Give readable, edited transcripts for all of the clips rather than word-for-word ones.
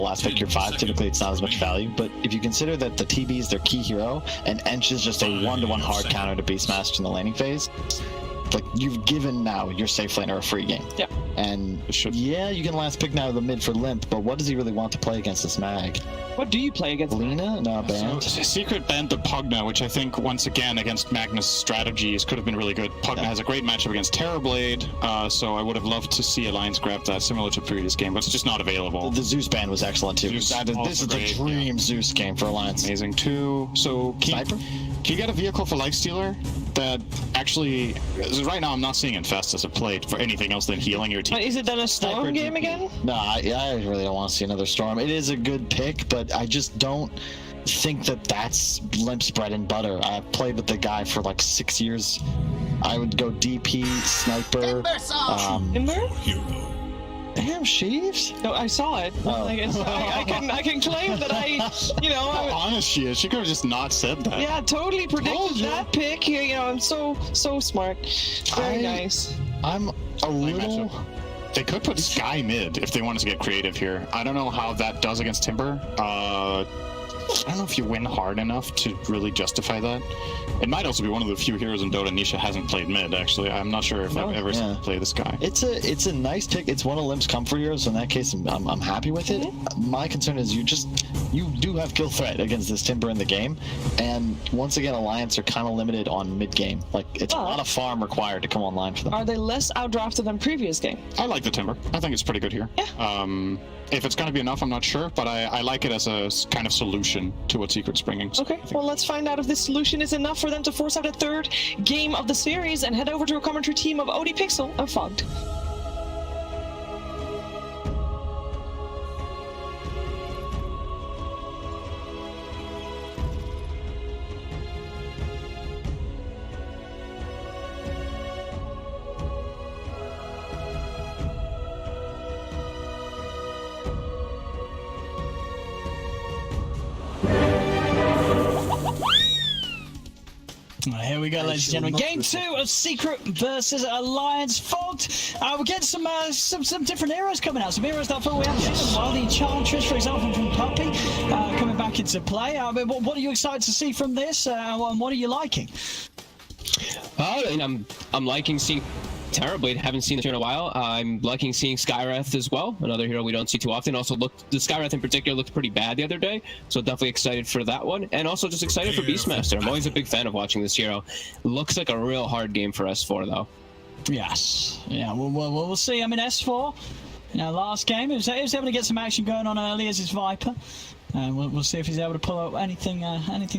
last pick your 5, typically it's not as much value, but if you consider that the TB is their key hero and Ench is just a 1-to-1 hard counter to Beastmaster in the laning phase, like you've given now your safe laner a free game. Yeah. And yeah, you can last pick now the mid for Limp, but what does he really want to play against this mag? What do you play against? Lina? No, banned. So, Secret banned the Pugna, which I think, once again, against Magnus' strategies could have been really good. Pugna has a great matchup against Terrorblade, so I would have loved to see Alliance grab that, similar to previous game, but it's just not available. The Zeus ban was excellent too. Zeus This is the dream Zeus game for Alliance. Amazing too. So can you get a vehicle for Lifestealer that actually, right now I'm not seeing Infest as a play for anything else than healing your team. Is it then a Storm game again? No, I really don't want to see another Storm. It is a good pick, but I just don't think that that's Limp's bread and butter. I've played with the guy for like 6 years. I would go DP, Sniper. Timber? Damn, Sheaves? No, I saw it. Oh. Like, I can claim that How honest she is. She could have just not said that. Yeah, totally predicted that pick. I'm so smart. Very nice. I'm a little... They could put Sky mid if they wanted to get creative here. I don't know how that does against Timber. I don't know if you win hard enough to really justify that. It might also be one of the few heroes in Dota Nisha hasn't played mid, actually. I'm not sure if I've ever seen him play this guy. It's a nice pick. It's one of Limp's comfort heroes, so in that case, I'm happy with it. My concern is you do have kill threat against this Timber in the game, and once again, Alliance are kind of limited on mid game. Like, it's a lot of farm required to come online for them. Are they less outdrafted than previous game? I like the Timber. I think it's pretty good here. Yeah. If it's going to be enough, I'm not sure, but I like it as a kind of solution to what Secret's bringing. So Okay, well, let's find out if this solution is enough for them to force out a third game of the series and head over to a commentary team of OD Pixel and Fogged. Here we go, ladies and gentlemen. Game 2 of Secret versus Alliance. Fogged. We're getting some different heroes coming out. Some heroes that I thought we haven't seen in a while. The Enchantress, for example, from Puppey, coming back into play. What are you excited to see from this, and what are you liking? I'm liking seeing Terrorblade. Haven't seen it in a while. I'm liking seeing Skywrath as well, another hero we don't see too often. Also, the Skywrath in particular looked pretty bad the other day, so definitely excited for that one. And also just excited for Beastmaster. I'm always a big fan of watching this hero. Looks like a real hard game for S4 though. Yes. Yeah. We'll see. I mean, S4. Last game, he was able to get some action going on early as his Viper. We'll see if he's able to pull up anything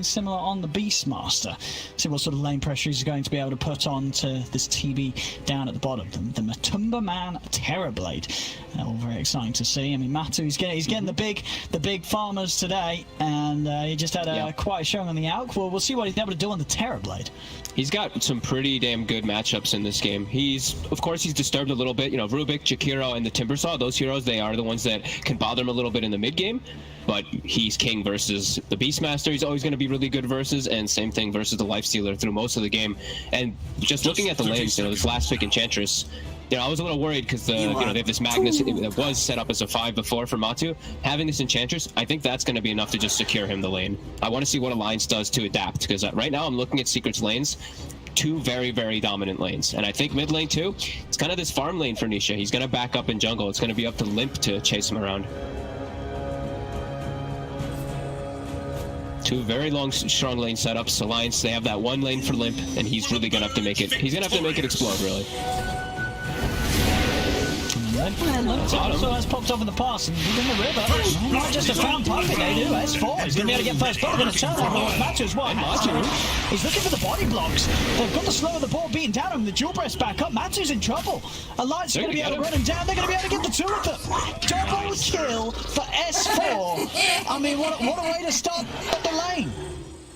similar on the Beastmaster. See what sort of lane pressure he's going to be able to put on to this TB down at the bottom. The Matumba Man Terrorblade. All very exciting to see. I mean, Matu, he's getting the big farmers today, and he just had quite a showing on the Alk. Well, we'll see what he's able to do on the Terrorblade. He's got some pretty damn good matchups in this game. Of course, he's disturbed a little bit. Rubik, Jakiro, and the Timbersaw, those heroes, they are the ones that can bother him a little bit in the mid game. But he's king versus the Beastmaster. He's always going to be really good versus, and same thing versus the Lifestealer through most of the game. And just looking at the lanes, this last pick Enchantress, I was a little worried because they have this Magnus that was set up as a 5 before for Matu. Having this Enchantress, I think that's going to be enough to just secure him the lane. I want to see what Alliance does to adapt, because right now I'm looking at Secret's lanes. 2 very, very dominant lanes. And I think mid lane too, it's kind of this farm lane for Nisha. He's going to back up in jungle. It's going to be up to Limp to chase him around. 2 very long, strong lane setups. Alliance, they have that 1 lane for Limp, and he's really going to have to make it. He's going to have to make it explode, really. Limp also has popped up in the past and in the river. Not just a found puppy, they do. S4. He's going to be able to get first blood. Going to turn over Matu as well. Matu, he's looking for the body blocks. They've got the slow of the ball beaten down him. The dual breast back up. Matu's in trouble. Alliance is going to be able to run him down. They're going to be able to get the 2 of them. Double kill for S4. I mean, what a way to start the lane.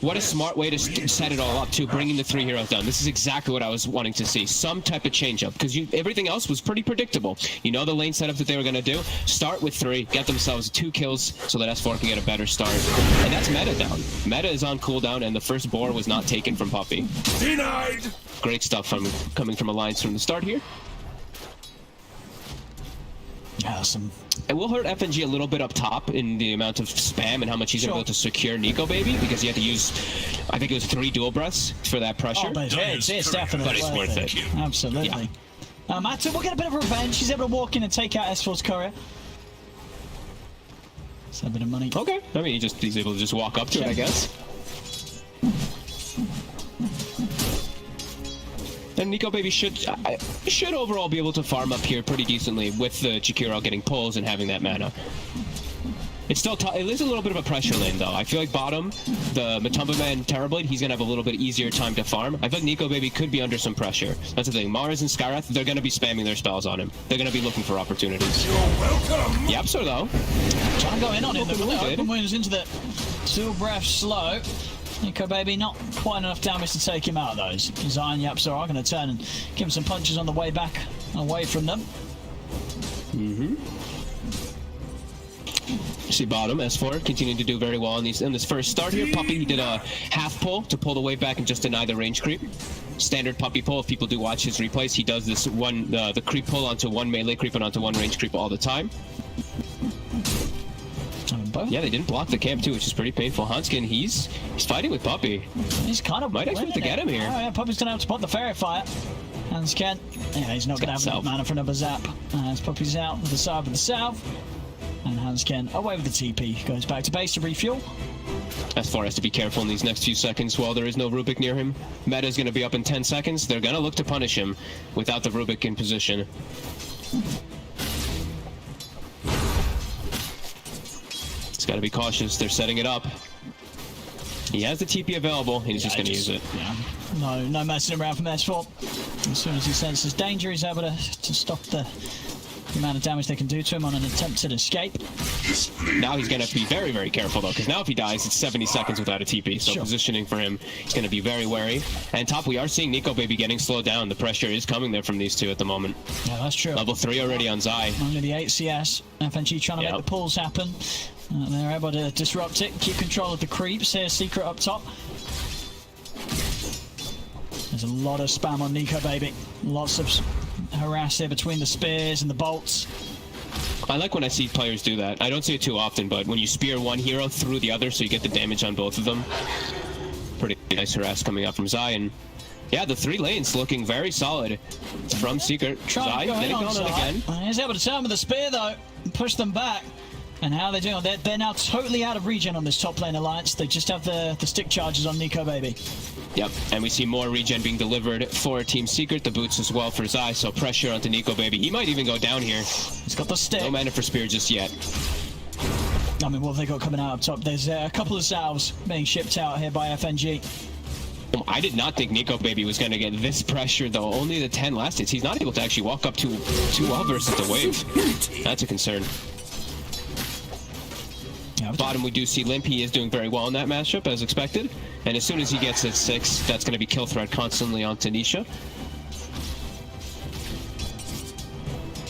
What a smart way to set it all up, too, bringing the 3 heroes down. This is exactly what I was wanting to see. Some type of change-up, because everything else was pretty predictable. The lane setup that they were going to do. Start with 3, get themselves 2 kills so that S4 can get a better start. And that's meta down. Meta is on cooldown, and the first boar was not taken from Puppey. Denied! Great stuff coming from Alliance from the start here. Awesome. It will hurt FNG a little bit up top in the amount of spam and how much he's able to secure Nico Baby, because he had to use, I think it was 3 dual breaths for that pressure. Oh, but it's definitely But it's worth it. Absolutely. Matu will get a bit of revenge. He's able to walk in and take out S4's courier. It's a bit of money. Okay. I mean, he's able to just walk up to it, I guess. And Nico Baby should overall be able to farm up here pretty decently with the Jakiro getting pulls and having that mana. It's still it is a little bit of a pressure lane though. I feel like bottom, the Matumba Man Terrorblade, he's gonna have a little bit easier time to farm. I feel like Nico Baby could be under some pressure. That's the thing. Mars and Skyrath, they're gonna be spamming their spells on him. They're gonna be looking for opportunities. You're welcome. Yapster though, Trying to go in on him. Did. Open wounds into the dual breath slow. Nico Baby not quite enough damage to take him out though. Zion Yapster are going to turn and give him some punches on the way back away from them. see bottom, S4 continuing to do very well in this first start here. Puppy, he did a half pull to pull the wave back and just deny the range creep. Standard Puppy pull, if people do watch his replays, he does this the creep pull onto one melee creep and onto one range creep all the time. Yeah, they didn't block the camp too, which is pretty painful. Hanskin, he's fighting with Puppy. He's kind of might actually have to get him here. Oh, yeah, Puppy's gonna have to spot the fairy fire. Hanskin, yeah, he's not gonna have enough mana for another zap. As Puppy's out with the side of the south. And Hanskin away with the TP. Goes back to base to refuel. S4 has to be careful in these next few seconds while there is no Rubik near him. Meta's going to be up in 10 seconds. They're going to look to punish him without the Rubik in position. He's got to be cautious. They're setting it up. He has the TP available, and he's just going to use it. Yeah. No messing around from S4. As soon as he senses danger, he's able to stop the amount of damage they can do to him on an attempted escape. Now he's going to be very, very careful, though, because now if he dies, it's 70 seconds without a TP. So positioning for him, he's going to be very wary. And top, we are seeing Nico Baby getting slowed down. The pressure is coming there from these two at the moment. Yeah, that's true. Level 3 already on Zai. Only the 8 CS. FNG trying to make the pulls happen. They're able to disrupt it, keep control of the creeps. Here's Secret up top. There's a lot of spam on Nico Baby. Lots of harass here between the spears and the bolts. I like when I see players do that. I don't see it too often, but when you spear one hero through the other so you get the damage on both of them. Pretty nice harass coming out from Zai. And yeah, the 3 lanes looking very solid from Secret. Zai getting on it again. He's able to turn with the spear though and push them back. And how are they doing? They're now totally out of regen on this top lane alliance. They just have the stick charges on Nico Baby. Yep, and we see more regen being delivered for Team Secret. The boots as well for Zai, so pressure onto Nico Baby. He might even go down here. He's got the stick. No mana for spear just yet. I mean, what have they got coming out up top? There's a couple of salves being shipped out here by FNG. I did not think Nico Baby was going to get this pressure, though. Only the 10 last hits. He's not able to actually walk up too well versus the wave. That's a concern. Bottom, we do see Limp. He is doing very well in that matchup, as expected. And as soon as he gets at 6, that's going to be kill threat constantly on Tanisha.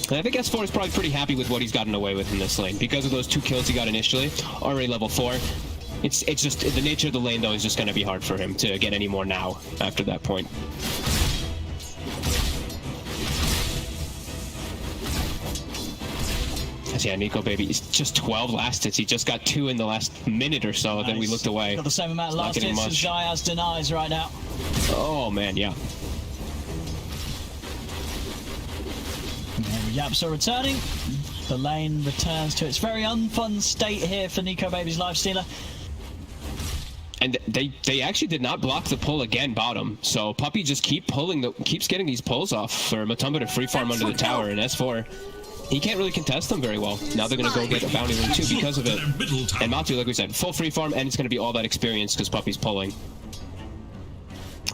And I think S4 is probably pretty happy with what he's gotten away with in this lane. Because of those 2 kills he got initially, already level 4. It's just, the nature of the lane, though, is just going to be hard for him to get any more now after that point. Yeah, Nico Baby is just 12 last hits. He just got 2 in the last minute or so. Then we looked away. Got the same amount of last hits as Zai has denies right now. Oh man, yeah. Yaps are returning. The lane returns to its very unfun state here for Nico Baby's Lifestealer. And they actually did not block the pull again, bottom. So Puppy just keeps getting these pulls off for Matumba to free farm under the tower, and S4. He can't really contest them very well. Now they're going to go get a bounty lane too because of it. And Matu, like we said, full free farm, and it's going to be all that experience because Puppy's pulling.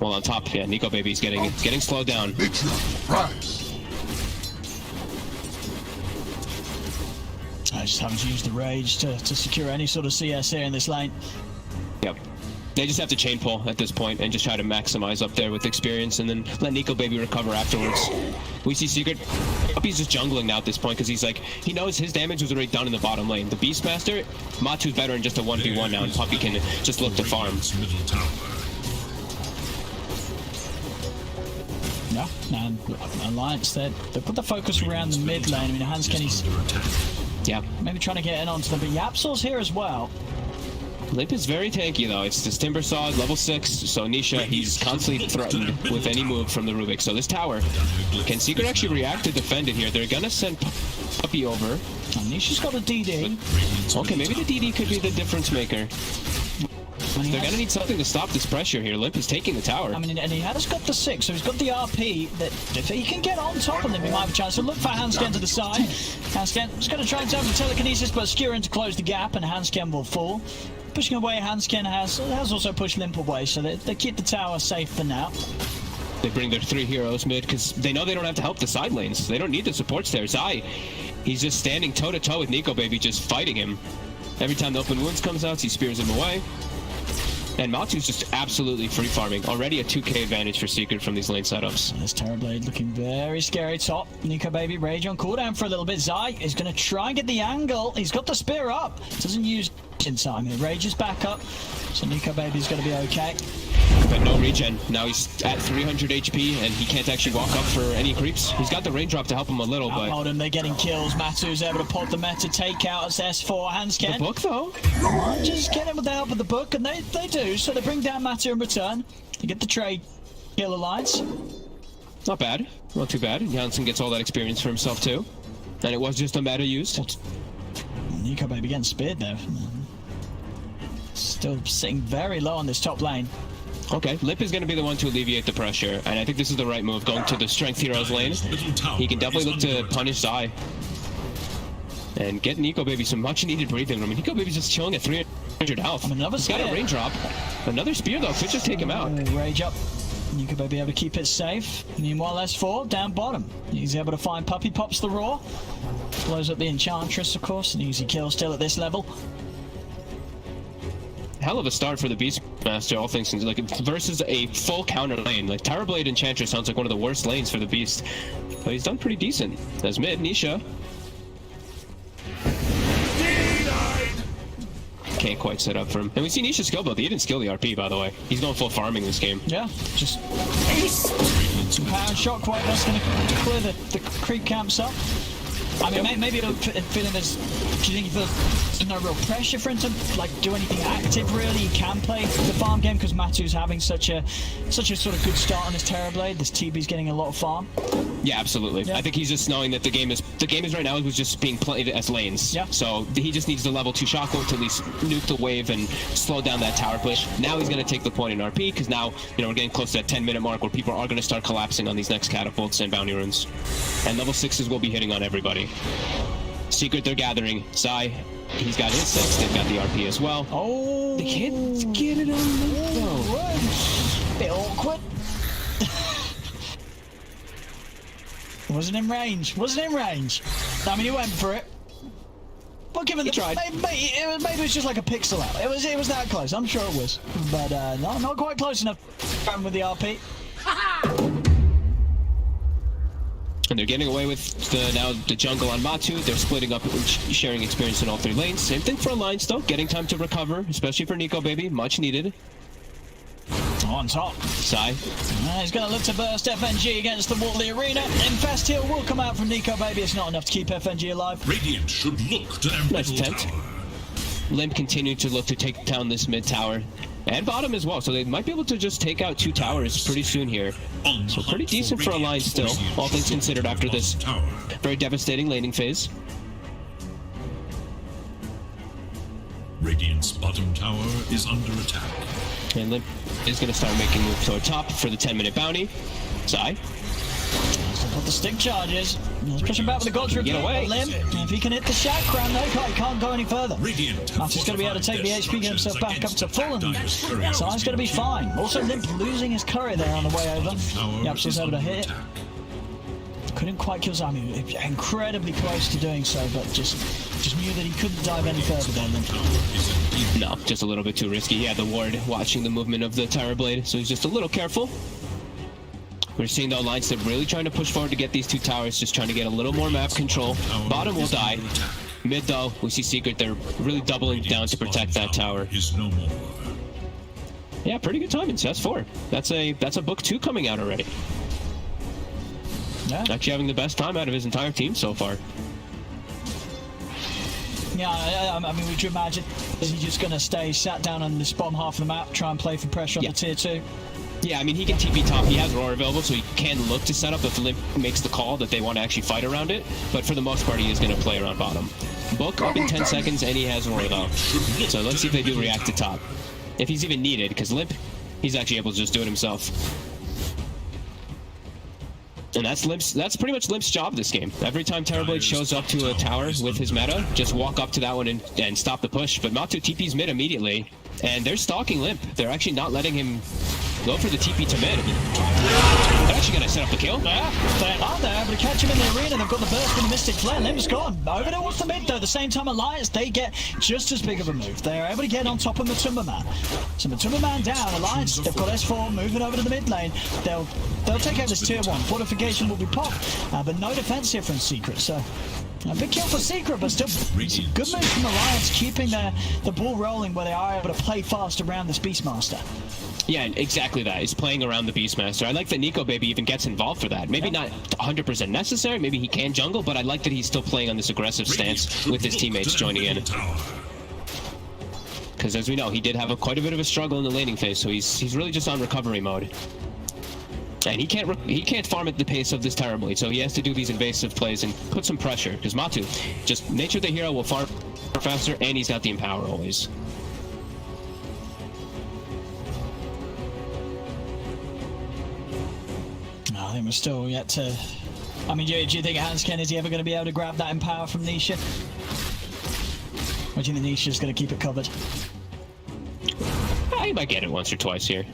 Well, on top, yeah, Nico Baby's getting slowed down. I just haven't used the rage to secure any sort of CS here in this lane. Yep. They just have to chain pull at this point and just try to maximize up there with experience and then let Nico Baby recover afterwards. We see Secret. Puppy's just jungling now at this point because he knows his damage was already done in the bottom lane. The Beastmaster, Matu's better in just a 1v1 now and Puppy can just look to farm. Yeah, and Alliance, they put the focus around the mid lane. I mean, Hansken's maybe trying to get in onto them, but Yapsol's here as well. Limp is very tanky though. It's this Timber Saw, level 6, so Nisha, he's constantly threatened with any move from the Rubik. So this tower, can Secret actually react to defend it here? They're gonna send Puppy over. And Nisha's got a DD. Okay, maybe the DD could be the difference maker. They're gonna need something to stop this pressure here. Limp is taking the tower. I mean, and he has got the 6, so he's got the RP that if he can get on top of them, he might have a chance. So look for Hansken to the side. Hansken's going to try and tap the telekinesis, but Skewering to close the gap, and Hansken will fall. Pushing away, Hansken has also pushed Limp away, so they keep the tower safe for now. They bring their 3 heroes mid because they know they don't have to help the side lanes. They don't need the supports there. Zai, he's just standing toe-to-toe with Nico Baby, just fighting him. Every time the open wounds comes out, he spears him away. And Matsu's just absolutely free farming. Already a 2k advantage for Secret from these lane setups. This Terrorblade looking very scary top. Nico Baby Rage on cooldown for a little bit. Zai is going to try and get the angle. He's got the spear up. Doesn't use in time. Rage is back up. So Nico Baby's going to be okay. But no regen. Now he's at 300 HP and he can't actually walk up for any creeps. He's got the raindrop to help him a little, but... Hold him, they're getting kills. Matsu's able to pop the meta take out as S4. Hansken. The book, though? Just get him with the help of the book, and they do. So they bring down Matu in return. They get the trade kill Alliance. Not bad. Not too bad. Janssen gets all that experience for himself, too. And it was just a meta used. Nico Baby getting speared, though. Still sitting very low on this top lane. Okay, Lip is going to be the one to alleviate the pressure, and I think this is the right move, going to the Strength Heroes lane. He can definitely look to punish Zai. And get Nico Baby some much-needed breathing room. Nico Baby's just chilling at 300 health. He's got a raindrop. Another spear, though, could just take him out. Rage up. Nico Baby able to keep it safe. Meanwhile, S4 down bottom. He's able to find Puppy, pops the Roar. Blows up the Enchantress, of course. An easy kill still at this level. Hell of a start for the Beastmaster, all things like versus a full counter lane. Like Terrorblade Enchantress sounds like one of the worst lanes for the Beast, but he's done pretty decent. As mid, Nisha can't quite set up for him. And we see Nisha skill build. He didn't skill the RP, by the way. He's going full farming this game. Yeah, just power and shockwave. That's going to clear the creep camps up. I mean, maybe it'll feeling there's. Do you think there's no real pressure for him to like do anything active? Really, he can play the farm game because Matu's having such a sort of good start on his Terrorblade. This TB's getting a lot of farm. Yeah, absolutely. Yeah. I think he's just knowing that the game is right now was just being played as lanes. Yeah. So he just needs the level 2 shockwave to at least nuke the wave and slow down that tower push. Now he's going to take the point in RP because now we're getting close to that 10-minute mark where people are going to start collapsing on these next catapults and bounty runes, and level 6s will be hitting on everybody. Secret, they're gathering. Zai, he's got his 6. They've got the RP as well. Oh, they can't get it on the bit awkward. Wasn't in range. I mean, he went for it. But given the try, maybe it was just like a pixel out. It was that close. I'm sure it was, but not quite close enough. With the RP. And they're getting away with the jungle on Matu. They're splitting up and sharing experience in all 3 lanes. Same thing for Alliance, though. Getting time to recover, especially for Nico Baby. Much needed. On top. Zai. He's going to look to burst FNG against the wall of the arena. Infest heal will come out from Nico Baby. It's not enough to keep FNG alive. Radiant should look to their nice middle attempt. tower. Limp continued to look to take down this mid tower. And bottom as well, so they might be able to just take out 2 towers pretty soon here. So pretty decent for Alliance still, all things considered after this very devastating laning phase. Radiant's bottom tower is under attack. And Limp is going to start making moves toward top for the 10-minute bounty. Zai. Got the stick charges. Let's push him back with the God's Rebuke. Get away. Limp. If he can hit the Shack Crown, no, he can't go any further. Matu's going to be able to take the HP, get himself back up to full, and Zai's going to be fine. Also, Limp losing his curry there on the way over. Yep, she's able to hit it. Couldn't quite kill Zai. Incredibly close to doing so, but just knew that he couldn't dive any further there, Limp. No, just a little bit too risky. He had the ward watching the movement of the Terrorblade, so he's just a little careful. We're seeing the Alliance, they're really trying to push forward to get these 2 towers, just trying to get a little more map control. Bottom will die. Mid, though, we see Secret, they're really doubling down to protect that tower. Yeah, pretty good timing, so that's 4. That's a book 2 coming out already. Yeah. Actually having the best time out of his entire team so far. Yeah, I mean, would you imagine, is he just going to stay sat down on this bottom half of the map, try and play for pressure on the tier 2? Yeah, I mean, he can TP top. He has Roar available, so he can look to set up if Limp makes the call that they want to actually fight around it. But for the most part, he is going to play around bottom. Book up in 10 seconds, and he has Roar, though. So let's see if they do react to top. If he's even needed, because Limp, he's actually able to just do it himself. And that's pretty much Limp's job this game. Every time Terrorblade shows up to a tower with his meta, just walk up to that one and stop the push. But Matu TP's mid immediately, and they're stalking Limp. They're actually not letting him go for the TP to mid. They're actually going to set up the kill. Yeah, they are there, but to catch him in the arena, they've got the burst from the Mystic Flare. Limp's gone. Over towards the mid, though. At the same time, Alliance, they get just as big of a move. They are able to get on top of Matumba Man. So Matumba Man down. Alliance, they've got S4 moving over to the mid lane. They'll take out this tier 1. Fortification will be popped, but no defense here from Secret. So a big kill for Secret, but still good move from Alliance, keeping the ball rolling where they are able to play fast around this Beastmaster. Yeah, exactly that. He's playing around the Beastmaster. I like that Nico Baby even gets involved for that. Maybe not 100% necessary. Maybe he can jungle, but I like that he's still playing on this aggressive stance with his teammates joining in. Because as we know, he did have quite a bit of a struggle in the laning phase, so he's really just on recovery mode. And he can't farm at the pace of this Terrorblade, so he has to do these invasive plays and put some pressure. Because Matu, just nature the hero, will farm faster, and he's got the empower always. I think we're still yet to... I mean, do you think Hansken is he ever going to be able to grab that empower from Nisha? Or do you think Nisha's going to keep it covered? He might get it once or twice here.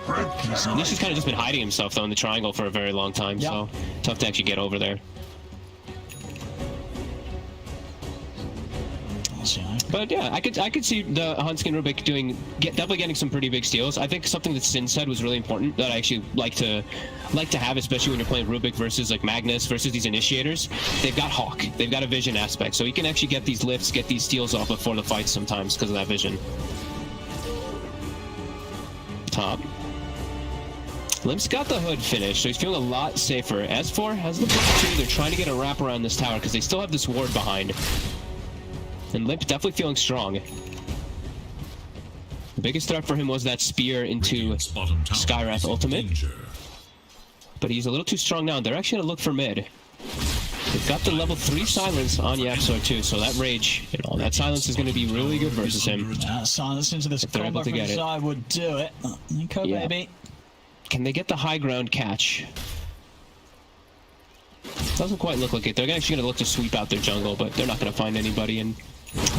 Nisha's kind of just been hiding himself, though, in the triangle for a very long time, so tough to actually get over there. But yeah, I could see the Hanskin Rubik definitely getting some pretty big steals. I think something that Sin said was really important that I actually like to have, especially when you're playing Rubik versus like Magnus versus these initiators. They've got Hawk, they've got a vision aspect, so you can actually get these lifts, get these steals off before the fight sometimes because of that vision. Top. Limp's got the hood finished, so he's feeling a lot safer. S4 has the push too. They're trying to get a wrap around this tower because they still have this ward behind. And Limp definitely feeling strong. The biggest threat for him was that spear into Skywrath ultimate. But he's a little too strong now, and they're actually going to look for mid. They've got the level 3 silence on YapzOr too, so that rage, that silence is going to be really good versus him. Silence into this combo from the side would do it. Nico Baby. Can they get the high ground catch? Doesn't quite look like it. They're actually going to look to sweep out their jungle, but they're not going to find anybody. And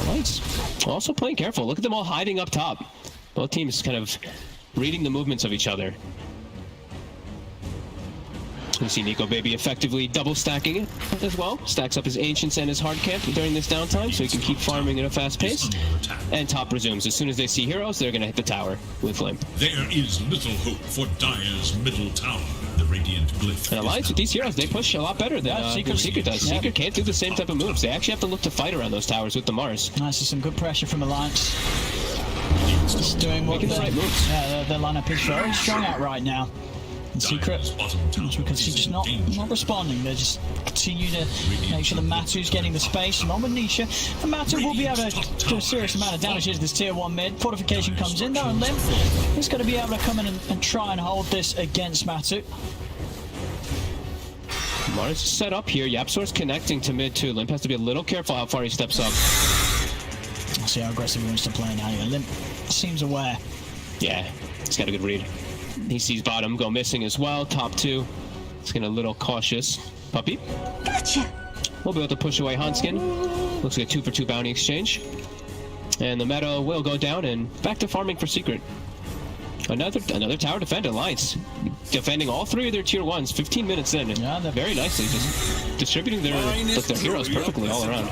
Lights also playing careful. Look at them all hiding up top. Both teams kind of reading the movements of each other. We see Nico Baby effectively double stacking it as well. Stacks up his Ancients and his hard camp during this downtime so he can keep farming at a fast pace. And top resumes. As soon as they see heroes, they're going to hit the tower with Limp. There is little hope for Dire's middle tower. The Radiant Glyph. And Alliance with these heroes, they push a lot better than Secret does. Yeah. Secret can't do the same type of moves. They actually have to look to fight around those towers with the Mars. Nice, some good pressure from Alliance. Just doing what Making the right moves. Yeah, their lineup is very strong out right now. And Secret, as we can see, just not responding. They just continue to make sure that Matu's getting the space. Along with Nisha, and Matu will be able to do a serious amount of damage to this tier 1 mid. Fortification comes in though, and Limp is going to be able to come in and try and hold this against Matu. Mars is set up here. YapzOr's connecting to mid too. Limp has to be a little careful how far he steps up. I'll see how aggressive he wants to play now. Limp seems aware. Yeah, he's got a good read. He sees bottom go missing as well. Top 2. He's getting a little cautious. Puppy. Gotcha. We'll be able to push away Hanskin. Looks like a 2-for-2 bounty exchange. And the meta will go down and back to farming for Secret. Another tower defend. Alliance defending all 3 of their tier 1s 15 minutes in. Yeah, very nicely, just distributing their heroes perfectly all around.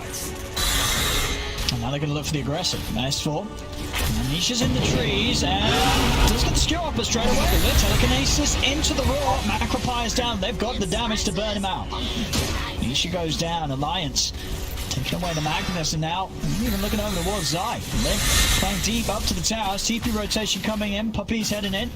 And now they're going to look for the aggressive. S4. Nisha's in the trees, and does get the skew up, but straight away, telekinesis into the roar. Macropyre's down. They've got the damage to burn him out. Nisha goes down. Alliance taking away the Magnus, and now even looking over towards Zai. They're playing deep up to the towers. TP rotation coming in. Puppy's heading in.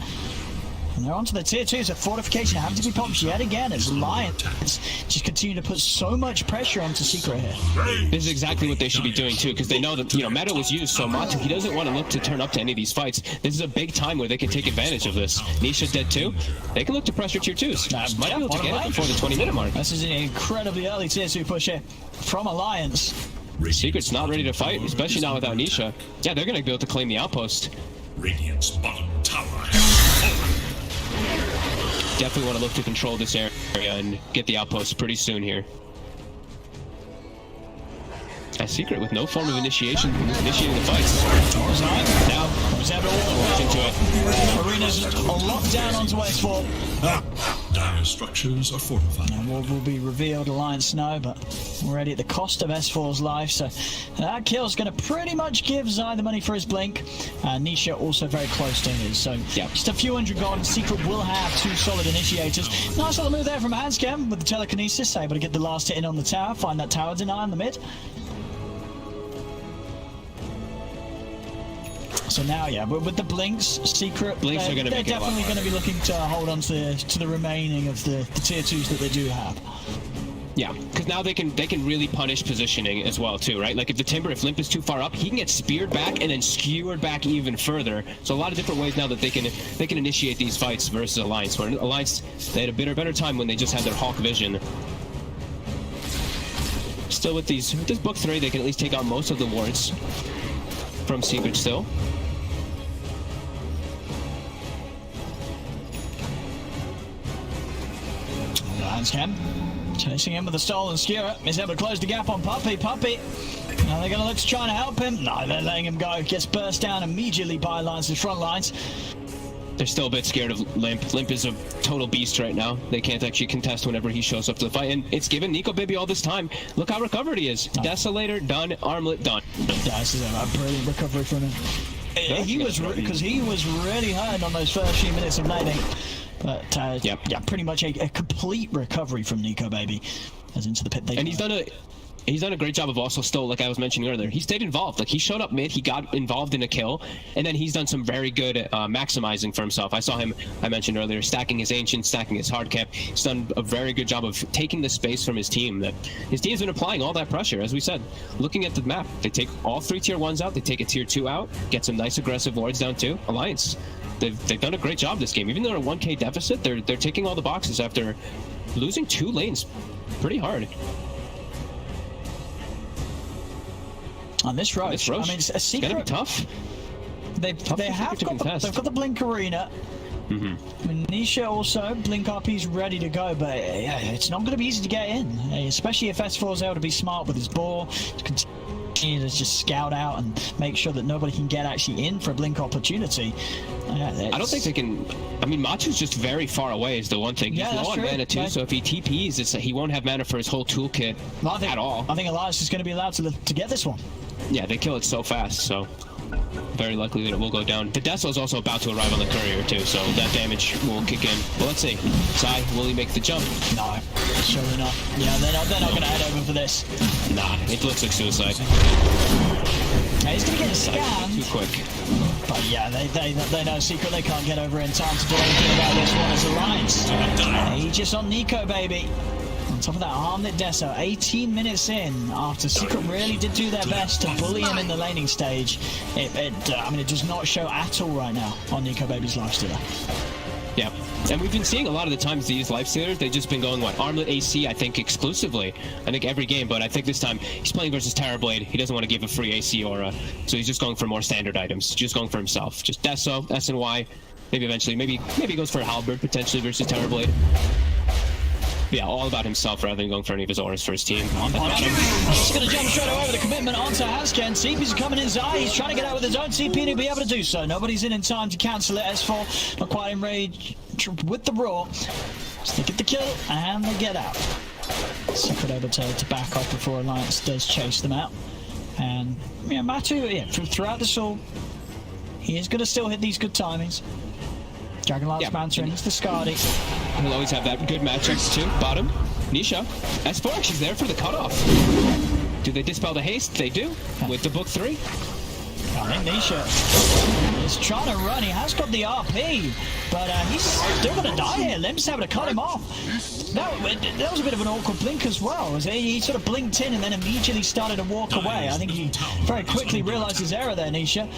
And they're onto the tier 2, so fortification having to be popped yet again as Alliance just continue to put so much pressure onto Secret here. This is exactly what they should be doing too, because they know that, you know, meta was used so much. He doesn't want to look to turn up to any of these fights. This is a big time where they can take advantage of this. Nisha's dead too. They can look to pressure tier 2s. Might be able to get it before the 20-minute mark. This is an incredibly early tier 2 push here from Alliance. Secret's not ready to fight, especially not without Nisha. Yeah, they're going to be able to claim the outpost. Radiant's bottom tower has fallen. Definitely want to look to control this area and get the outpost pretty soon here. A Secret with no form of initiating the fights. Now, walks into it. Arena's locked down onto S4. Dire structures are fortified. And what will be revealed, Alliance know, but already at the cost of S4's life, so that kill's going to pretty much give Zai the money for his blink. Nisha also very close to his, so just a few hundred gold. Secret will have 2 solid initiators. Nice little move there from Hanscam with the telekinesis, able to get the last hit in on the tower, find that tower deny in the mid. So now, yeah, but with the blinks, Secret, Blinks are gonna they're make it a lot definitely going to be looking to hold on to the remaining of the tier 2s that they do have. Yeah, because now they can really punish positioning as well too, right? Like if if Limp is too far up, he can get speared back and then skewered back even further. So a lot of different ways now that they can initiate these fights versus Alliance. Where Alliance, they had a better time when they just had their Hawk vision. Still with this book 3, they can at least take out most of the wards from Secret still. Hanscam chasing him with a stolen skewer. He's able to close the gap on Puppey. Now they're going to look to try and help him. No, they're letting him go. Gets burst down immediately by Alliance's front lines. They're still a bit scared of Limp. Limp is a total beast right now. They can't actually contest whenever he shows up to the fight. And it's given Nico Baby all this time. Look how recovered he is. Desolator, done. Armlet, done. Yeah, this is a brilliant recovery from him. He was really hurt on those first few minutes of laning. But yeah, pretty much a complete recovery from Nico Baby as into the pit. And he's done a great job of also still, like I was mentioning earlier, he stayed involved. Like he showed up mid, he got involved in a kill, and then he's done some very good maximizing for himself. I saw him, I mentioned earlier, stacking his Ancient, stacking his hard cap. He's done a very good job of taking the space from his team. That his team's been applying all that pressure, as we said. Looking at the map, they take all 3 tier 1s out, they take a tier 2 out, get some nice aggressive wards down too. Alliance, they've done a great job this game. Even though they're a 1k deficit, they're taking all the boxes after losing 2 lanes pretty hard. On this Roche, I mean, it's a Secret. It's gonna be tough. They've got the Blink Arena. I mean, Nisha also, Blink RP's ready to go, but yeah, it's not going to be easy to get in, especially if S4's able to be smart with his ball, to continue to just scout out and make sure that nobody can get actually in for a Blink opportunity. I don't think they can. I mean, Machu's just very far away is the one thing. He's low on mana too, so if he TPs, he won't have mana for his whole toolkit at all. I think Elias is going to be allowed to get this one. Yeah, they kill it so fast, so very likely that it will go down. The Desla is also about to arrive on the courier too, so that damage will kick in. Well, let's see. Zai, will he make the jump? No, surely not. Yeah, they're not going to head over for this. Nah, it looks like suicide. Yeah, he's going to get scanned. Too quick. But yeah, they know Secret. They can't get over in time to do anything about this one as Alliance. Aegis on Nico Baby. On top of that, Armlet Deso, 18 minutes in, after Secret really did do their best to bully him in the laning stage. I mean, it does not show at all right now on Nico Baby's lifestealer. Yeah, and we've been seeing a lot of the times these lifestealers, they've just been going, Armlet AC, I think, exclusively. I think every game, but I think this time he's playing versus Terrorblade. He doesn't want to give a free AC aura, so he's just going for more standard items, just going for himself. Just Deso, SNY, maybe eventually, maybe he goes for Halberd potentially versus Terrorblade. But yeah, all about himself rather than going for any of his auras for his team. He's going to jump straight away with a commitment onto Hascan. CP's coming in. Zai, he's trying to get out with his own CP and he'll be able to do so. Nobody's in time to cancel it. S4 not quite in rage with the Raw. So they get the kill and they get out. Secret able to back off before Alliance does chase them out. And yeah, Matu, throughout this all, he is going to still hit these good timings. Dragonlance Mancer and he's the Scardy. He'll always have that good matchups too. Bottom, Nisha. S4, she's there for the cutoff. Do they dispel the haste? They do, with the book 3. I think Nisha is trying to run. He has got the RP, but he's still going to die here. Limp's able to cut him off. That was a bit of an awkward blink as well. As he sort of blinked in and then immediately started to walk away. I think he very quickly realized his error there, Nisha.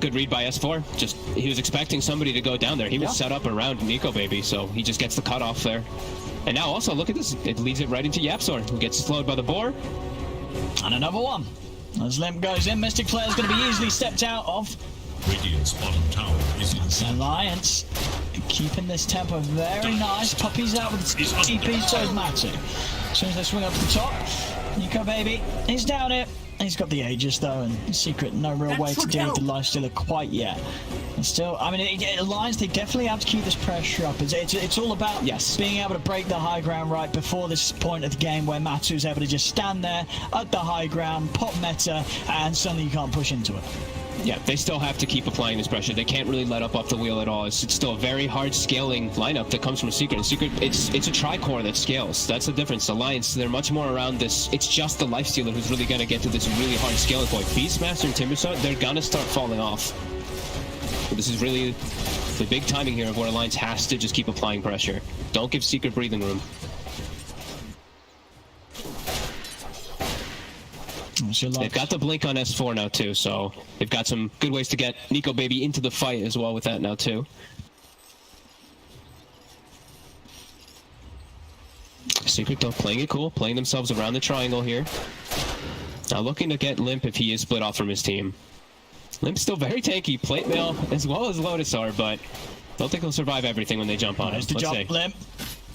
Good read by S4. Just, he was expecting somebody to go down there. He was set up around Nico Baby, so he just gets the cutoff there. And now also, look at this. It leads it right into YapzOr, who gets slowed by the boar. And another one. As Limp goes in, Mystic Flare is going to be easily stepped out of. Radiant's bottom tower is in Alliance keeping this tempo very nice. Puppy's out with TP, so is Matsu. As soon as they swing up to the top, Nico Baby, he's down here. He's got the Aegis though, and Secret no real way to deal with the Lifestealer quite yet. And still, I mean, Alliance, they definitely have to keep this pressure up. It's all about being able to break the high ground right before this point of the game where Matsu's able to just stand there at the high ground, pop meta, and suddenly you can't push into it. Yeah, they still have to keep applying this pressure. They can't really let up off the wheel at all. It's still a very hard scaling lineup that comes from Secret. And Secret, it's a tri-core that scales. That's the difference. Alliance, they're much more around this. It's just the Lifestealer who's really going to get to this really hard scaling point. Beastmaster and Timbersaw, they're going to start falling off. But this is really the big timing here of where Alliance has to just keep applying pressure. Don't give Secret breathing room. They've got the blink on S4 now too, so they've got some good ways to get Nico Baby into the fight as well with that now too. Secret though playing it cool, playing themselves around the triangle here. Now looking to get Limp if he is split off from his team. Limp's still very tanky, plate mail as well as Lotus are, but don't think he'll survive everything when they jump on him. There's the jump, Limp.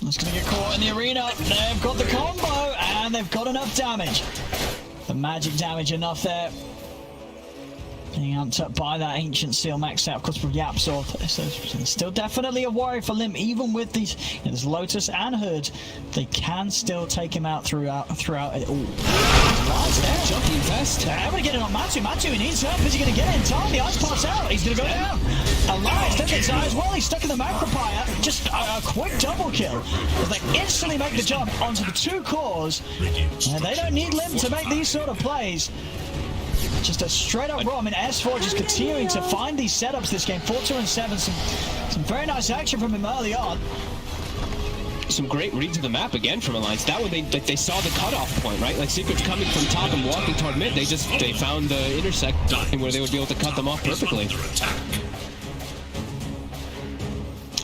That's going to get caught in the arena. They've got the combo and they've got enough damage. The magic damage enough there. Being amped up by that Ancient Seal maxed out, of course, from YapzOr. So still definitely a worry for Limp, even with these. There's Lotus and Hood. They can still take him out throughout it all. Nice there. Jumping fast. They're able to get it on Matsu. Matsu, he needs help. Is he going to get it in time? The ice part's out. He's going to go down. Alliance does it as well. He's stuck in the Macropire. Just a quick double kill. As they instantly make the jump onto the two cores. And they don't need Limp to make these sort of plays. Just a straight up roll. I mean, S4 just continuing to find these setups this game. 4-2 and 7. Some very nice action from him early on. Some great reads of the map again from Alliance. That one they saw the cutoff point, right? Like Secret's coming from top and walking toward mid. They found the intersect where they would be able to cut them off perfectly.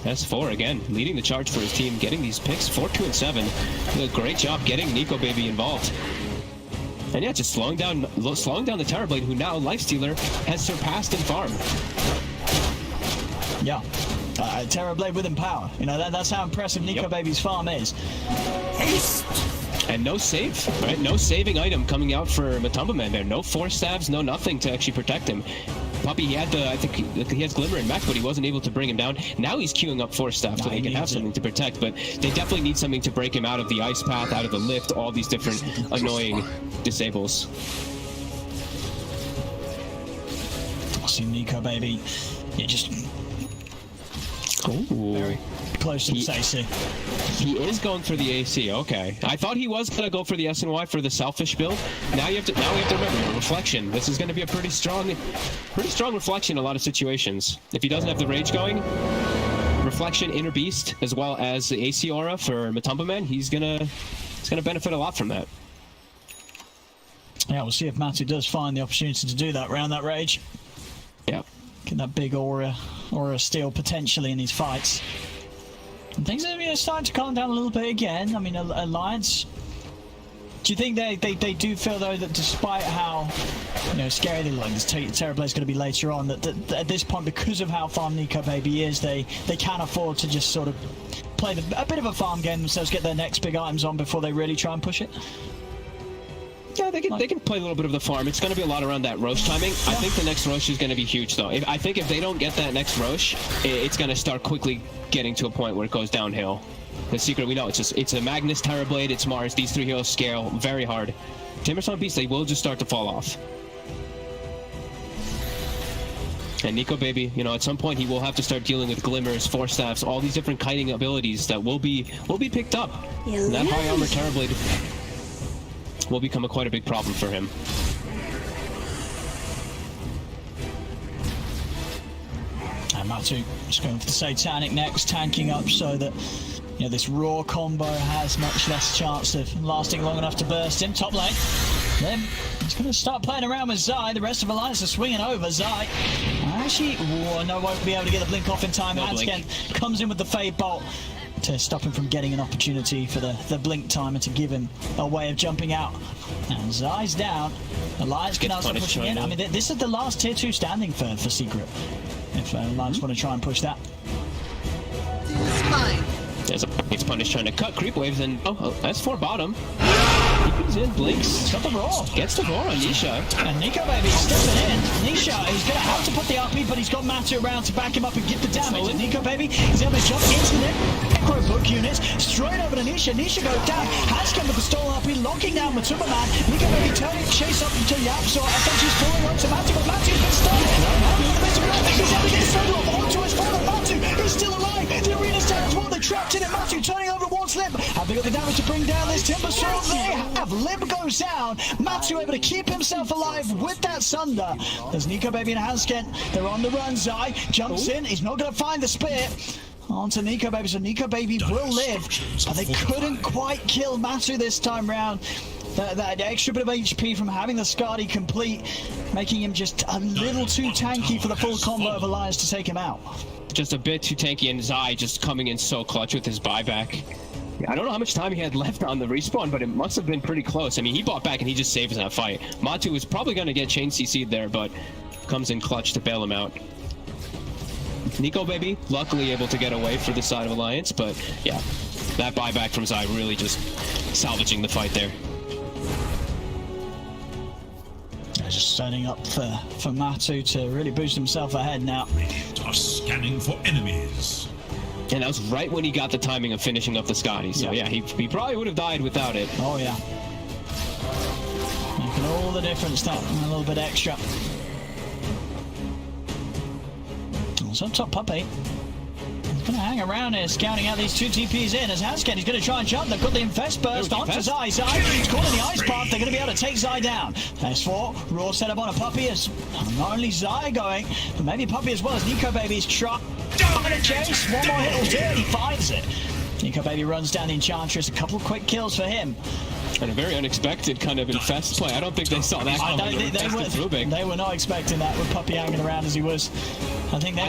S4 again leading the charge for his team, getting these picks. 4-2 and 7. Did a great job getting Nico Baby involved. And yeah, just slowing down the Terrorblade, who now Lifestealer has surpassed in farm. Yeah, Terrorblade with power. You know, that's how impressive Nico Baby's farm is. And no save, right? No saving item coming out for Matumba Man there. No force stabs, no nothing to actually protect him. Puppy, he had the, I think he has Glimmer and Mech, but he wasn't able to bring him down. Now he's queuing up force staff so they can have something to protect, but they definitely need something to break him out of the ice path, out of the lift, all these different annoying disables. I see Nico Baby. Yeah, just very close to the AC. He is going for the AC. Okay, I thought he was gonna go for the SNY for the selfish build. Now we have to remember reflection. This is gonna be a pretty strong reflection in a lot of situations. If he doesn't have the rage going, reflection, inner beast, as well as the AC aura for Matumba Man, he's gonna benefit a lot from that. Yeah, we'll see if Matsu does find the opportunity to do that around that rage. Yeah. Get that big aura steal potentially in these fights. And things are starting to calm down a little bit again. I mean, Alliance. Do you think they do feel though that despite how scary they look, this Terrorblade's going to be later on, that at this point, because of how farm Nico Baby is, they can afford to just sort of play a bit of a farm game themselves, get their next big items on before they really try and push it? Yeah, they can play a little bit of the farm. It's going to be a lot around that Roche timing. Yeah. I think the next Roche is going to be huge, though. I think if they don't get that next Roche, it's going to start quickly getting to a point where it goes downhill. The Secret, we know, it's a Magnus, Terrorblade, it's Mars. These three heroes scale very hard. Timbersaw Beast, they will just start to fall off. And Nico Baby, at some point he will have to start dealing with glimmers, force staffs, all these different kiting abilities that will be picked up. And that high armor Terrorblade will become quite a big problem for him. Matu just going for the Satanic next, tanking up so that this raw combo has much less chance of lasting long enough to burst him. Top lane. Then he's going to start playing around with Zai. The rest of Alliance are swinging over. Zai actually, no, won't be able to get the blink off in time. Hansken comes in with the Fade Bolt to stop him from getting an opportunity for the blink timer to give him a way of jumping out. And Zai's down. Alliance can also pushing in. I mean, this is the last tier 2 standing for Secret. If Alliance want to try and push that. There's a punish trying to cut creep waves, and that's for bottom. He comes in, blinks, Got the roar. gets the roar on Nisha. And Nico Baby stepping in. Nisha, he's going to have to put the RP, but he's got Matu around to back him up and get the damage. And Nico Baby is able to jump into the necro book units, straight over to Nisha. Nisha goes down, has come with the stolen RP, locking down Matuma Man. Nico Baby turning chase up until Yapsaw. I think she's falling onto Matu, but Matu's been stunned. Matu in the midst of it. He's able to get solo up onto his father. Matu is still alive. The arena's down as well. They're trapped in it. Matu turning over towards Limb. Have they got the damage to bring down this Timber Sword? They have. Limb goes down. Matu able to keep himself alive with that Sunder. There's Nico Baby and Hansken. They're on the run. Zai jumps in. He's not going to find the spear. Onto Nico Baby. So Nico Baby will live. But they couldn't quite kill Matu this time round. That extra bit of HP from having the Skadi complete, making him just a little too tanky for the full combo of Alliance to take him out. Just a bit too tanky, and Zai just coming in so clutch with his buyback. I don't know how much time he had left on the respawn, but it must have been pretty close. I mean, he bought back and he just saved that fight. Matu was probably going to get chain CC'd there, but comes in clutch to bail him out. Nico Baby, luckily able to get away for the side of Alliance, but yeah, that buyback from Zai really just salvaging the fight there. Just setting up for Matu to really boost himself ahead now. Radiant are scanning for enemies. And that was right when he got the timing of finishing up the Scotty. So yeah, he probably would have died without it. Oh yeah. Making all the difference, that a little bit extra. So top Puppy. He's going to hang around here, scouting out these two TPs in. As Hansken, he's going to try and jump. They've got the Infest Burst onto Zai. Zai, he's caught in the Ice Path. They're going to be able to take Zai down. S4, raw set up on a Puppy. As not only Zai going, but maybe Puppy as well as Nico Baby's trying to chase. One more hit will do it. He finds it. Nico Baby runs down the Enchantress. A couple of quick kills for him. And a very unexpected kind of Infest play. I don't think they saw that coming. They were not expecting that with Puppy hanging around as he was. I think that.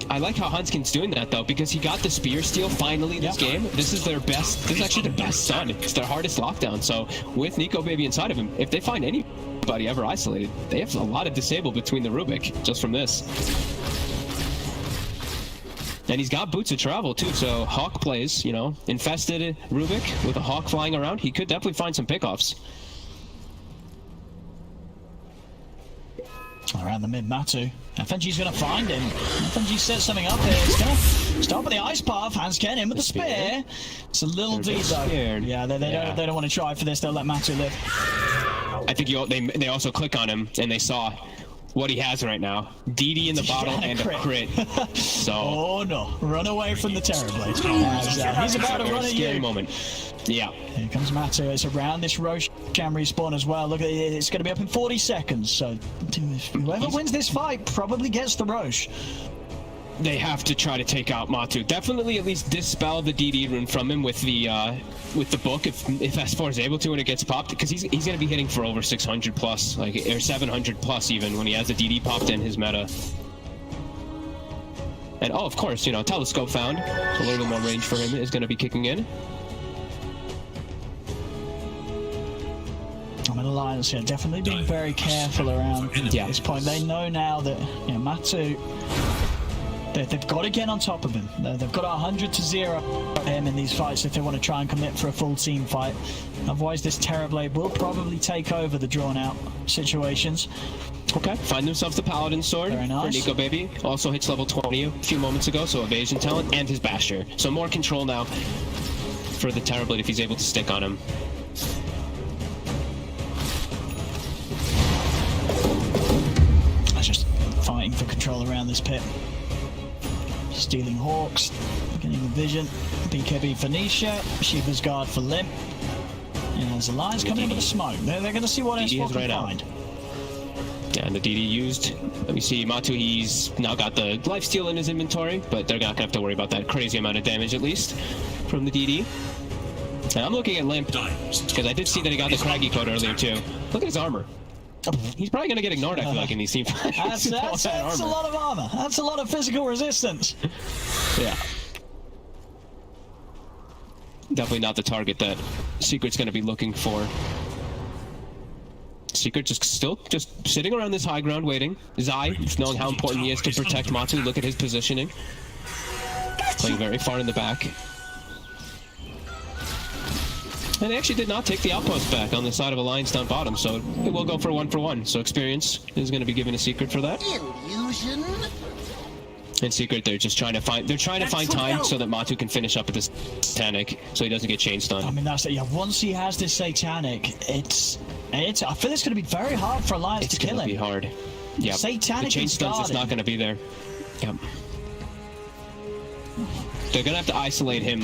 I like how Hansken's doing that though, because he got the spear steal finally this game. This is their best. This is actually their best stun. It's their hardest lockdown. So with Nico Baby inside of him, if they find anybody ever isolated, they have a lot of disable between the Rubik just from this. And he's got boots of travel too, so Hawk plays, infested Rubik with a Hawk flying around. He could definitely find some pickoffs. Around the mid, Matu. FNG's going to find him. FNG sets something up here. He's going to start with the Ice Path. Hansken in with the spear. It's a little deep though. Yeah, they don't want to try for this. They'll let Matu live. I think they also click on him and they saw what he has right now. DD in the bottle and a crit. So. Oh no! Run away from the Terrorblade. He's about to run at you. Moment. Yeah. Here comes Matu. It's around this Roche Jam respawn as well. Look at it. It's going to be up in 40 seconds. So whoever wins this fight probably gets the Roche. They have to try to take out Matu. Definitely at least dispel the DD rune from him with the book if S4 is able to when it gets popped, because he's going to be hitting for over 600 plus, or 700 plus even when he has the DD popped in his meta. And of course, telescope found. So a little bit more range for him is going to be kicking in. I'm in Alliance here, definitely being very careful around this point. They know now that Matu, they've got to get on top of him. They've got 100-0 him in these fights if they want to try and commit for a full team fight. Otherwise, this Terrorblade will probably take over the drawn-out situations. Okay, find themselves the Paladin Sword Very nice. for Nico Baby. Also hits level 20 a few moments ago, so evasion talent and his Basher. So more control now for the Terrorblade if he's able to stick on him. Just fighting for control around this pit. Stealing Hawks, getting the vision. BKB for Nisha, Shiva's Guard for Limp. And there's Alliance coming in with the smoke. They're going to see what S4 can find. And the DD used. Let me see, Matu, he's now got the lifesteal in his inventory, but they're not gonna have to worry about that crazy amount of damage at least from the DD. And I'm looking at Limp, because I did see that he got the Craggy code earlier too. Look at his armor. He's probably gonna get ignored, I feel like, in these team fights. That's a lot of armor. That's a lot of physical resistance. Yeah. Definitely not the target that Secret's gonna be looking for. Secret still sitting around this high ground waiting. Zai, knowing how important he is to protect Matu. Look at his positioning. Playing very far in the back. And they actually did not take the outpost back on the side of Alliance down bottom, so it will go for 1-for-1. So experience is going to be given a Secret for that. Illusion. And Secret, they're trying to find time so that Matu can finish up with this Satanic, so he doesn't get chain stunned. I mean, that's it. Yeah, once he has this Satanic, I feel it's going to be very hard for Alliance to kill him. It's going to be hard. Yeah, Satanic the chain stuns is not going to be there. Yep. They're going to have to isolate him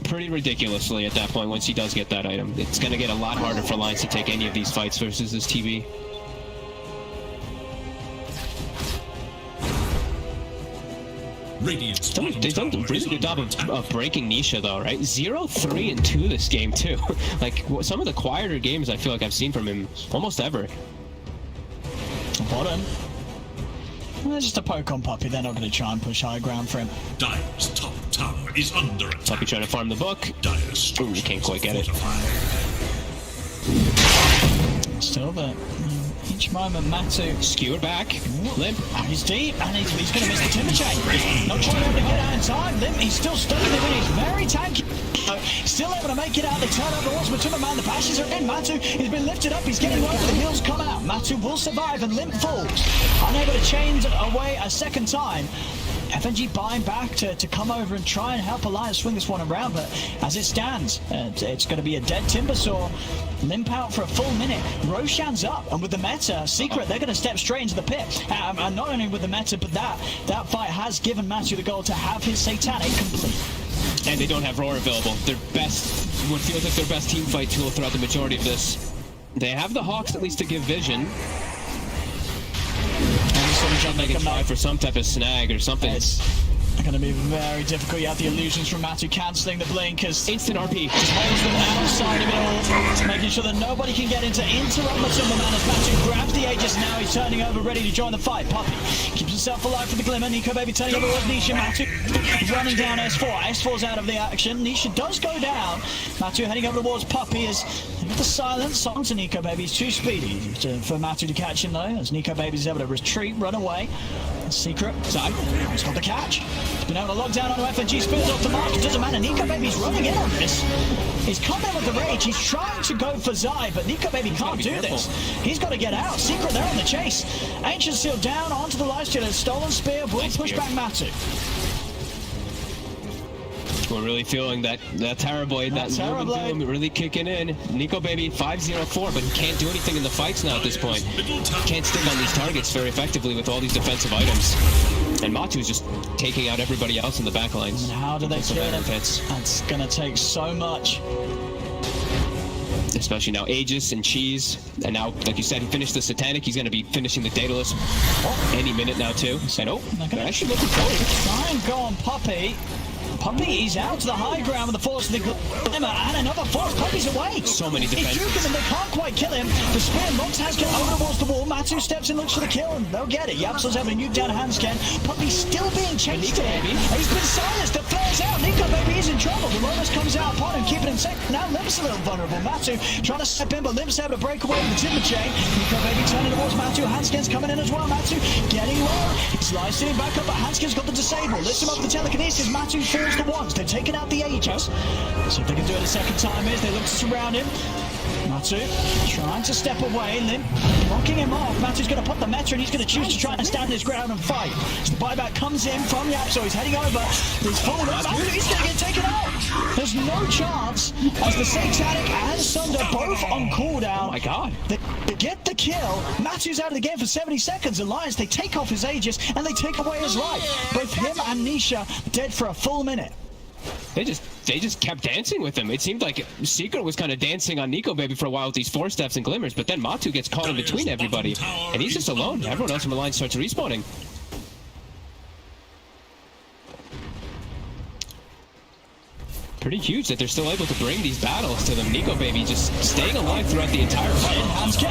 pretty ridiculously at that point once he does get that item. It's going to get a lot harder for Alliance to take any of these fights versus this TV. They've done a really good job of breaking Nisha, though, right? 0-3-2 this game, too. Like, some of the quieter games I feel like I've seen from him almost ever. Bottom. Well, just a poke on Puppy. They're not going to try and push high ground for him. Dire's top tower is under attack. Puppy trying to farm the book. Dire's Ooh, he can't quite get it. Still, but each moment, Matu. Skewered back. Limp. He's deep, and he's going to miss the timber chain. Not trying to get out in time. Limp, he's still stuck in the middle. He's very tanky. Still able to make it out. They turn over towards Timberman. The bashes are in. Matu, he's been lifted up. He's getting low. The heals come out. Matu will survive, and Limp falls. Unable to chain away a second time. FNG buying back to come over and try and help Alliance swing this one around, but as it stands, it's going to be a dead Timbersaw. Limp out for a full minute. Roshan's up, and with the meta, Secret, they're going to step straight into the pit. And not only with the meta, but that fight has given Matu the goal to have his Satanic complete. And they don't have Roar available. Their best, what feels like their best team fight tool throughout the majority of this. They have the Hawks at least to give vision. They can try for some type of snag or something. It's going to be very difficult. You have the illusions from Matu cancelling the blinkers. Instant RP. Just holds them outside of it all, making sure that nobody can get into interrupt the Timberman as Matu grabs the Aegis. Now he's turning over, ready to join the fight. Puppy keeps himself alive for the Glimmer. Nico Baby turning over with Nisha. Matu running down S4. S4's out of the action. Nisha does go down. Matu heading over towards Puppy as with the silence onto Nico Baby. He's too speedy for Matu to catch him, though, as Nico Baby's able to retreat, run away. Secret side. He's got the catch. He's been able to log down onto FNG. Spills off the mark. It doesn't matter. Nico Baby's running in on this. He's come in with the rage. He's trying to go for Zai, but Nico Baby can't do this. He's got to get out. Secret, they're on the chase. Ancient Seal down onto the lifesteal. Stolen Spear will push back Matu. We're really feeling that Terror Blade, that Doom really kicking in. Nico Baby 5-0-4, but he can't do anything in the fights now at this point. Can't stick on these targets very effectively with all these defensive items. And Matu's just taking out everybody else in the back lines. And how do they kill him? That's going to take so much. Especially now Aegis and Cheese. And now, like you said, he finished the Satanic. He's going to be finishing the Daedalus any minute now, too. And they're actually looking forward. Try and go on Puppy. Puppy, he's out to the high ground with the force of the Glimmer, and another force. Puppy's away. So many defenses. He's juking them, they can't quite kill him. The spear knocks Hansken over towards the wall. Matu steps in, looks for the kill, and they'll get it. Yapso's having a nuke down Hansken. Puppy's still being chased here. He's been silenced. The flare's out. Nico Baby is in trouble. The Lotus comes out upon him, keeping him safe. Now Limp's a little vulnerable. Matu trying to step in, but Limp's able to break away with the timber chain. Nico Baby turning towards Matu. Hansken's coming in as well. Matu getting low. He's sitting back up, but Hansken's got the disable. Lifts him up with the telekinesis. Matu falls to once. They've taken out the Aegis. See if they can do it a second time as they look to surround him. Matu trying to step away. Limp blocking him off. Matu's going to put the meta and he's going to choose to try and stand his ground and fight. As the buyback comes in from Yapso, he's heading over. He's falling up. He's going to get taken out. There's no chance as the Satanic and Sunder both on cooldown. Oh my god. They get the kill. Matu's out of the game for 70 seconds. Alliance, they take off his Aegis and they take away his life. Both him and Nisha dead for a full minute. They they just kept dancing with him. It seemed like Secret was kind of dancing on Nico Baby for a while with these 4 steps and glimmers, but then Matu gets caught in between everybody, and he's just alone. Everyone else from the line starts respawning. Pretty huge that they're still able to bring these battles to them. Nico Baby just staying alive throughout the entire fight. Hansken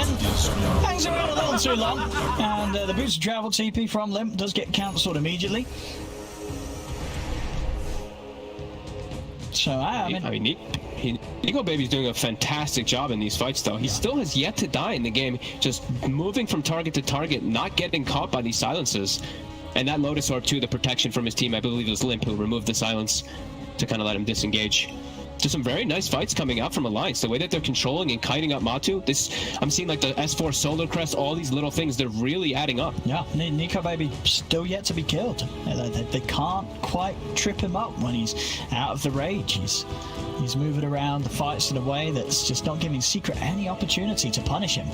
hangs around a little too long, and the boost of travel TP from Limp does get cancelled immediately. So I mean Nico Baby's doing a fantastic job in these fights, though. He still has yet to die in the game, just moving from target to target, not getting caught by these silences. And that Lotus Orb, too, the protection from his team, I believe it was Limp who removed the silence to kind of let him disengage. Just some very nice fights coming out from Alliance. The way that they're controlling and kiting up Matu, I'm seeing like the S4 Solar Crest, all these little things, they're really adding up. Yeah, Nico Baby still yet to be killed. They can't quite trip him up when he's out of the rage. He's moving around the fights in a way that's just not giving Secret any opportunity to punish him.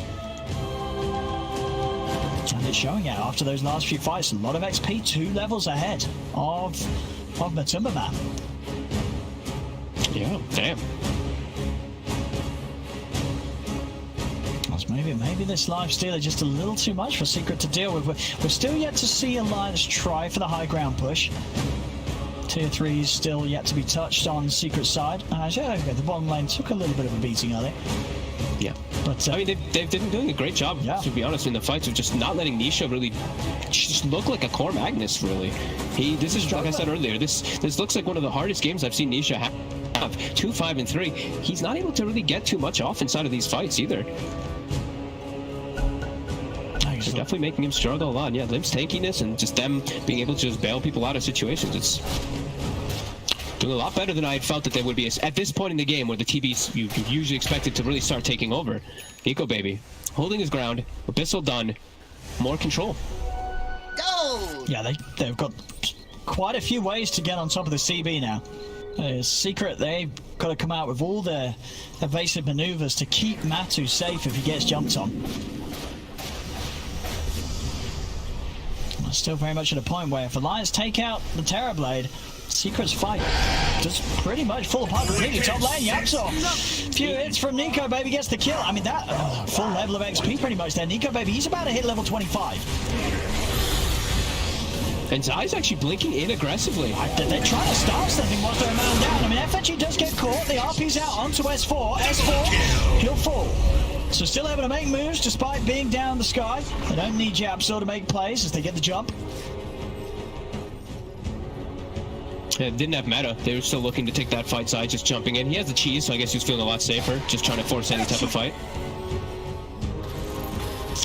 And it's showing out after those last few fights. A lot of XP, 2 levels ahead of Matumba Man. Yeah, damn. Maybe this life steal is just a little too much for Secret to deal with. We're still yet to see Alliance try for the high ground push. Tier 3 is still yet to be touched on Secret's side. The bottom lane took a little bit of a beating, are they? Yeah. But I mean, they've been doing a great job, to be honest, in the fights of just not letting Nisha really just look like a core Magnus, really. This is, like I said earlier, this looks like one of the hardest games I've seen Nisha have. 2, 5, and 3. He's not able to really get too much off inside of these fights either. They're definitely making him struggle a lot. And yeah, Limp's tankiness and just them being able to just bail people out of situations. It's doing a lot better than I had felt that they would be at this point in the game where the TBs you usually expected to really start taking over. Nico Baby holding his ground. Abyssal done. More control. Go! Yeah, they've got quite a few ways to get on top of the CB now. Secret, they've got to come out with all their evasive maneuvers to keep Matu safe if he gets jumped on. Still very much at a point where if Alliance take out the Terrorblade, Secret's fight does pretty much fall apart completely. Top lane, Yapsor. Few hits from Nico Baby gets the kill. I mean, that full level of XP pretty much there. Nico Baby, he's about to hit level 25. And Zai's actually blinking in aggressively. They're trying to start something whilst they're a man down. I mean, FNG does get caught. The RP's out onto S4. S4, he'll fall. So still able to make moves despite being down the sky. They don't need Yapsor to make plays as they get the jump. Yeah, didn't have meta. They were still looking to take that fight side, just jumping in. He has the cheese, so I guess he was feeling a lot safer, just trying to force any type of fight.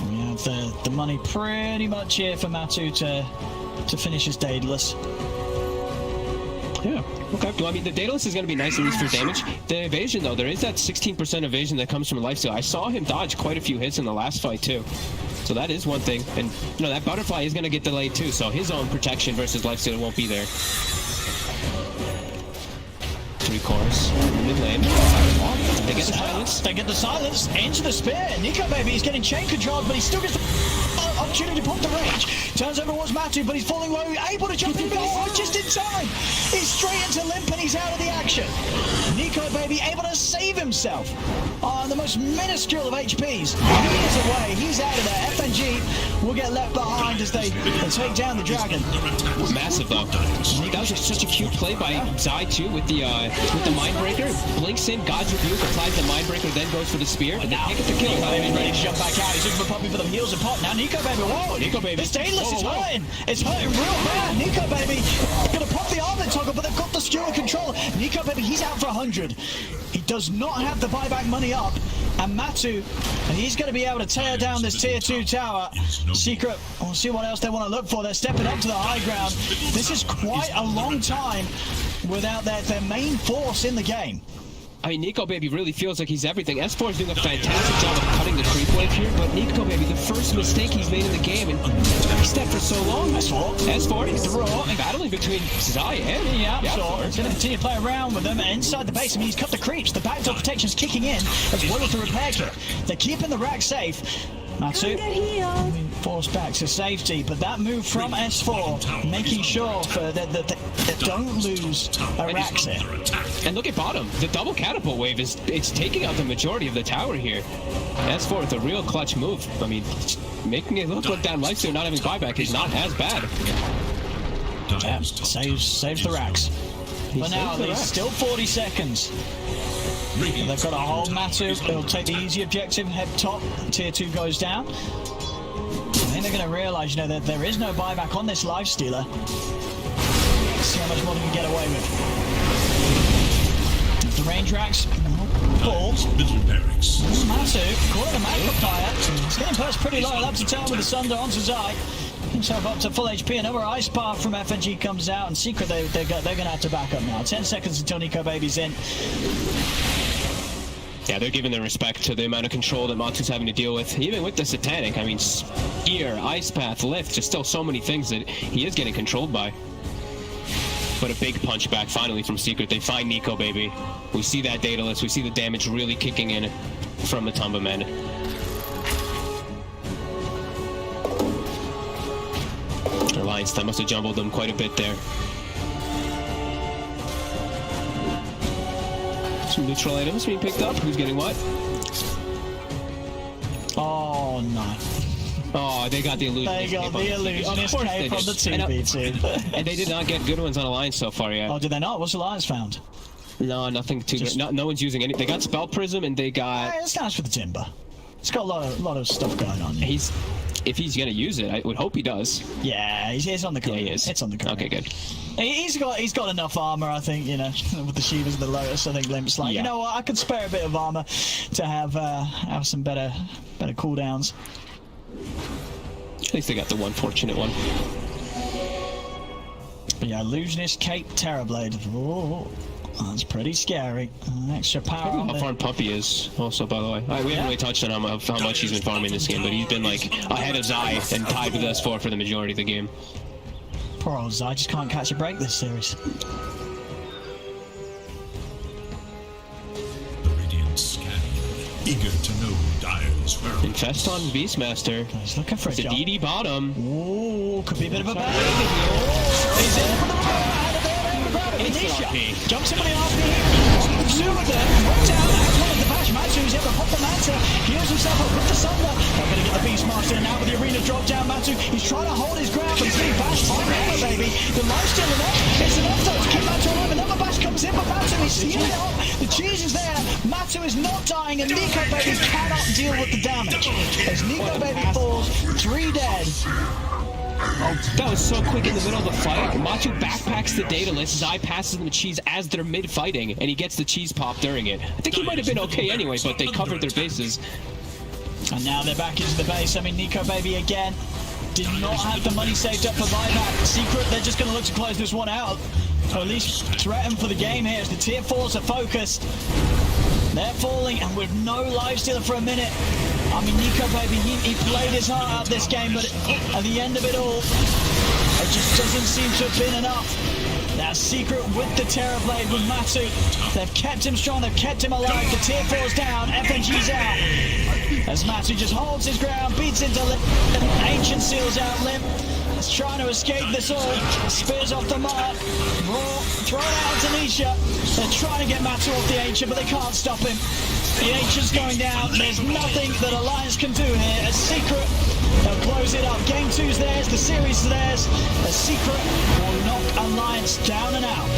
We have the money pretty much here for Matu to finish his Daedalus. Yeah, okay. Well, I mean, the Daedalus is going to be nice at least for damage. The evasion, though, there is that 16% evasion that comes from lifesteal. I saw him dodge quite a few hits in the last fight, too. So that is one thing. And, you know, that butterfly is going to get delayed, too. So his own protection versus lifesteal won't be there. 3 cores in the mid lane. They get the silence. They get the silence into the spear. Nico Baby is getting chain control, but he still gets the opportunity to put the range. Turns over towards Matu, but he's falling low. Able to jump in, but just in time. He's straight into Limp and he's out of the action. Nico Baby able to save himself on the most minuscule of HPs. He is away. He's out of there. FNG will get left behind as they take down the dragon. Massive, though. That was just such a cute play by Zai, too, with the Mindbreaker. Blinks in, God's Rebuke, applies the Mindbreaker, then goes for the spear, and then can't get the kill. Nico Baby's ready to jump back out. He's looking for Puppy for the heels and pot. Now Nico Baby, whoa! Nico Baby. This Daedalus is hurting. It's hurting real bad. Nico Baby gonna pop the armlet toggle, but they've got the skewer control. Nico Baby, he's out for 100. He does not have the buyback money up. And Matu, and he's going to be able to tear down this tier 2 tower. Secret, we'll see what else they want to look for. They're stepping up to the high ground. This is quite a long time without their main force in the game. I mean, Nico Baby really feels like he's everything. S4 is doing a fantastic job of cutting the creep wave here, but Nico Baby, the first mistake he's made in the game, and he stepped for so long. S4, he's battling between Zai and Yapsor. He's going to continue to play around with them inside the base. I mean, he's cut the creeps. The backdoor protection's kicking in as well as the repair kit. They're keeping the rack safe. Matu forced back to safety, but that move from S4 making sure for the don't lose Araxia. And look at bottom. The double catapult wave it's taking out the majority of the tower here. S4 with a real clutch move. I mean, making it look like that lifesteal not having buyback is not as bad. Yeah, saves the racks. But now there's still 40 seconds. They've got to hold Matu. They'll take the easy objective, head top. Tier 2 goes down. I think they're going to realize, you know, that there is no buyback on this lifestealer. Let's see how much more they can get away with. The range racks. Ball. Matu, calling a magnifier. He's getting pushed pretty low. That's a turn with the Sunder onto Zai. Himself up to full HP. Another ice path from FNG comes out, and Secret they're going to have to back up now. 10 seconds until Nico Baby's in. Yeah, they're giving their respect to the amount of control that Matu's having to deal with. Even with the Satanic, I mean, Spear, Ice Path, Lift, just still so many things that he is getting controlled by. But a big punch back finally from Secret. They find Nico Baby. We see that Daedalus. We see the damage really kicking in from the Tumba men. Alliance, that must have jumbled them quite a bit there. Some neutral items being picked up. Who's getting what? Oh, no. Oh, they got the illusion. They got the illusionist cape on the 2v2. And they did not get good ones on Alliance so far yet. Oh, did they not? What's Alliance found? No, nothing too good. No one's using any. They got Spell Prism and they got... It's nice for the Timber. It's got a lot of stuff going on. If he's gonna use it, I would hope he does. Yeah, he's on the cover. Yeah, he is. It's on the cover. Okay, good. He's got enough armor, I think. You know, with the Shivas and the Lotus, I think Limp's like, you know what, I could spare a bit of armor to have some better cooldowns. At least they got the one fortunate one. But yeah, Illusionist, Cape, Terrorblade. Oh, that's pretty scary. Extra power. How farmed Puppy is also, by the way. We haven't really touched on how much he's been farming this game, but he's been like ahead of Zai and tied with S4 for the majority of the game. Poor old Zai just can't catch a break this series. The Radiant scan, eager to know Dire's whereabouts. Infest on Beastmaster. He's looking for a It's a jump. DD bottom. Ooh, could be a bit of a bang. He's in for the Anisha jumps in with the RP. Super there. Went down. That's one of the bash. Matu's able to pop the Manta. Heals himself up with the Sunder. They're going to get the Beastmaster in now with the arena drop down. Matu, he's trying to hold his ground, but he's getting bashed by Hammer, baby. The life's still enough. It's enough though to keep Matu alive. Another bash comes in, but Matu is stealing it up. The cheese is there. Matu is not dying, and Nico Baby cannot deal with the damage. As Nico Baby falls, 3 dead. Oh, that was so quick in the middle of the fight. Machu backpacks the Daedalus. Zai passes him the cheese as they're mid-fighting, and he gets the cheese pop during it. I think he might have been okay anyway, but they covered their bases. And now they're back into the base. I mean, Nico Baby again did not have the money saved up for buyback. Secret, they're just going to look to close this one out. Or at least threaten for the game here as the tier 4s are focused. They're falling, and with no lifestealer for a minute. I mean, Nico Baby, he played his heart out this game, but at the end of it all, it just doesn't seem to have been enough. Now, Secret with the Terrorblade with Matu. They've kept him strong, they've kept him alive. The tier 4's down, FNG's out. As Matu just holds his ground, beats into Limp. Ancient Seal's out, Limp. He's trying to escape this all. Spears off the mark. Throw it out to Nisha. They're trying to get Matu off the Ancient, but they can't stop him. The Ancient's going down. There's nothing that Alliance can do here. A Secret, they'll close it up. Game 2's theirs, the series is theirs. A Secret will knock Alliance down and out.